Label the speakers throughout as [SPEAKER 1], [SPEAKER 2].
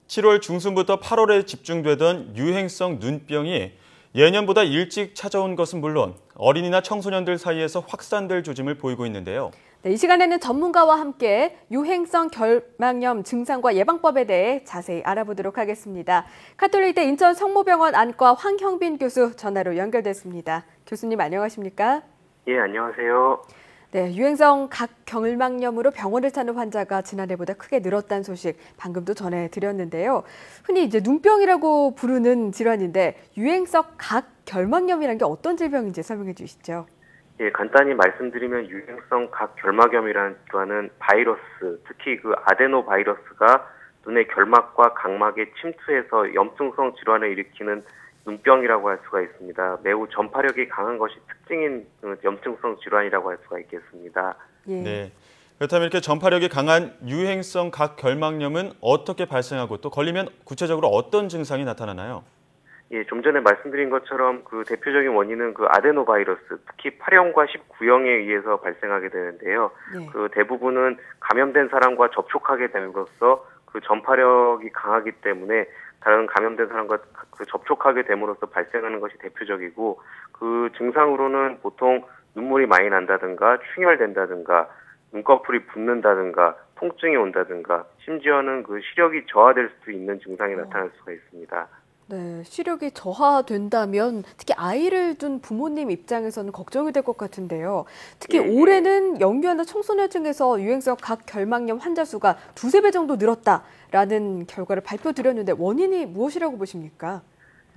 [SPEAKER 1] 7월 중순부터 8월에 집중되던 유행성 눈병이 예년보다 일찍 찾아온 것은 물론 어린이나 청소년들 사이에서 확산될 조짐을 보이고 있는데요.
[SPEAKER 2] 네, 이 시간에는 전문가와 함께 유행성 결막염 증상과 예방법에 대해 자세히 알아보도록 하겠습니다. 가톨릭대 인천 성모병원 안과 황형빈 교수 전화로 연결됐습니다. 교수님 안녕하십니까?
[SPEAKER 3] 예, 안녕하세요.
[SPEAKER 2] 네, 유행성 각결막염으로 병원을 찾는 환자가 지난해보다 크게 늘었다는 소식 방금도 전해드렸는데요. 흔히 이제 눈병이라고 부르는 질환인데 유행성 각결막염이라는 게 어떤 질병인지 설명해 주시죠.
[SPEAKER 3] 예, 간단히 말씀드리면 유행성 각결막염이라는 질환은 바이러스, 특히 그 아데노 바이러스가 눈의 결막과 각막에 침투해서 염증성 질환을 일으키는 눈병이라고 할 수가 있습니다. 매우 전파력이 강한 것이 특징인 염증성 질환이라고 할 수가 있겠습니다.
[SPEAKER 2] 예.
[SPEAKER 1] 네. 그렇다면 이렇게 전파력이 강한 유행성 각결막염은 어떻게 발생하고 또 걸리면 구체적으로 어떤 증상이 나타나나요?
[SPEAKER 3] 예, 좀 전에 말씀드린 것처럼 그 대표적인 원인은 그 아데노 바이러스, 특히 8형과 19형에 의해서 발생하게 되는데요.
[SPEAKER 2] 네.
[SPEAKER 3] 그 대부분은 감염된 사람과 접촉하게 됨으로써 그 전파력이 강하기 때문에 다른 감염된 사람과 그 접촉하게 됨으로써 발생하는 것이 대표적이고, 그 증상으로는 보통 눈물이 많이 난다든가 충혈된다든가 눈꺼풀이 붓는다든가 통증이 온다든가 심지어는 그 시력이 저하될 수 있는 증상이 나타날 수가 있습니다.
[SPEAKER 2] 네, 시력이 저하된다면 특히 아이를 둔 부모님 입장에서는 걱정이 될 것 같은데요. 특히
[SPEAKER 3] 예.
[SPEAKER 2] 올해는 영유아나 청소년층에서 유행성 각결막염 환자 수가 2~3배 정도 늘었다라는 결과를 발표드렸는데 원인이 무엇이라고 보십니까?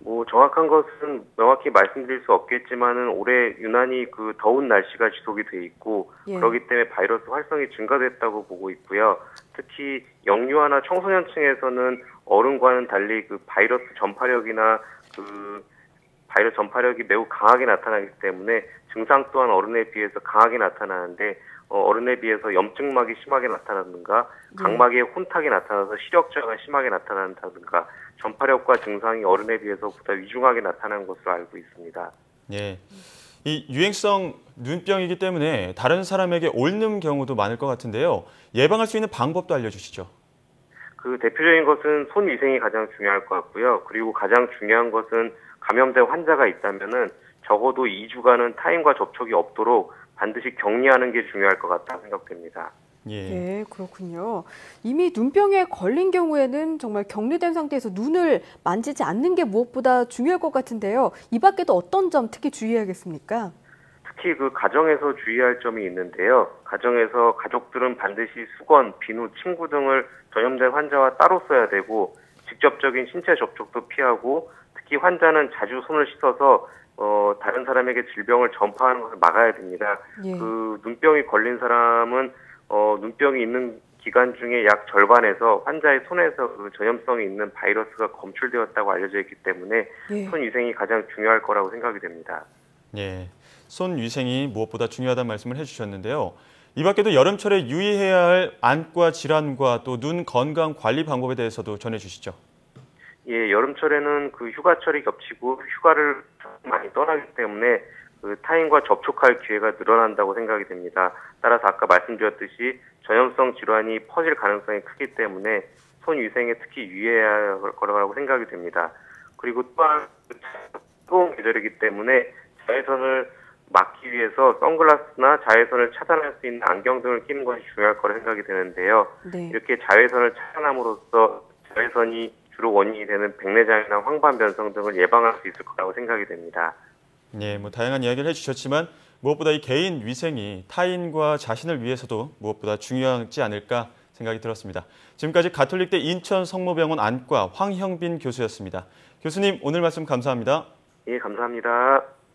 [SPEAKER 3] 뭐 정확한 것은 명확히 말씀드릴 수 없겠지만은 올해 유난히 그 더운 날씨가 지속이 돼 있고
[SPEAKER 2] 예.
[SPEAKER 3] 그렇기 때문에 바이러스 활성이 증가됐다고 보고 있고요. 특히 영유아나 청소년층에서는 어른과는 달리 그 바이러스 전파력이나 그 바이러스 전파력이 매우 강하게 나타나기 때문에 증상 또한 어른에 비해서 강하게 나타나는데 어른에 비해서 염증막이 심하게 나타나든가 각막에 혼탁이 나타나서 시력저하가 심하게 나타난다든가 전파력과 증상이 어른에 비해서 보다 위중하게 나타나는 것으로 알고 있습니다.
[SPEAKER 1] 예. 이 유행성 눈병이기 때문에 다른 사람에게 옮는 경우도 많을 것 같은데요. 예방할 수 있는 방법도 알려주시죠.
[SPEAKER 3] 그 대표적인 것은 손 위생이 가장 중요할 것 같고요. 그리고 가장 중요한 것은 감염된 환자가 있다면은 적어도 2주간은 타인과 접촉이 없도록 반드시 격리하는 게 중요할 것 같다 생각됩니다.
[SPEAKER 1] 예.
[SPEAKER 2] 네, 그렇군요. 이미 눈병에 걸린 경우에는 정말 격리된 상태에서 눈을 만지지 않는 게 무엇보다 중요할 것 같은데요. 이 밖에도 어떤 점 특히 주의해야겠습니까?
[SPEAKER 3] 특히 그 가정에서 주의할 점이 있는데요. 가정에서 가족들은 반드시 수건, 비누, 침구 등을 전염된 환자와 따로 써야 되고 직접적인 신체 접촉도 피하고 특히 환자는 자주 손을 씻어서 다른 사람에게 질병을 전파하는 것을 막아야 됩니다.
[SPEAKER 2] 예.
[SPEAKER 3] 그 눈병이 걸린 사람은 눈병이 있는 기간 중에 약 절반에서 환자의 손에서 그 전염성이 있는 바이러스가 검출되었다고 알려져 있기 때문에
[SPEAKER 2] 예.
[SPEAKER 3] 손 위생이 가장 중요할 거라고 생각이 됩니다.
[SPEAKER 1] 예. 손 위생이 무엇보다 중요하다는 말씀을 해주셨는데요. 이 밖에도 여름철에 유의해야 할 안과 질환과 또 눈 건강 관리 방법에 대해서도 전해주시죠.
[SPEAKER 3] 예, 여름철에는 그 휴가철이 겹치고 휴가를 많이 떠나기 때문에 그 타인과 접촉할 기회가 늘어난다고 생각이 됩니다. 따라서 아까 말씀드렸듯이 전염성 질환이 퍼질 가능성이 크기 때문에 손 위생에 특히 유의해야 할 거라고 생각이 됩니다. 그리고 또한 뜨거운 계절이기 때문에 자외선을 막기 위해서 선글라스나 자외선을 차단할 수 있는 안경 등을 끼는 것이 중요할 거라 생각이 되는데요.
[SPEAKER 2] 네.
[SPEAKER 3] 이렇게 자외선을 차단함으로써 자외선이 주로 원인이 되는 백내장이나 황반변성 등을 예방할 수 있을 거라고 생각이 됩니다.
[SPEAKER 1] 예, 다양한 이야기를 해주셨지만 무엇보다 이 개인 위생이 타인과 자신을 위해서도 무엇보다 중요하지 않을까 생각이 들었습니다. 지금까지 가톨릭대 인천 성모병원 안과 황형빈 교수였습니다. 교수님, 오늘 말씀 감사합니다.
[SPEAKER 3] 예, 감사합니다.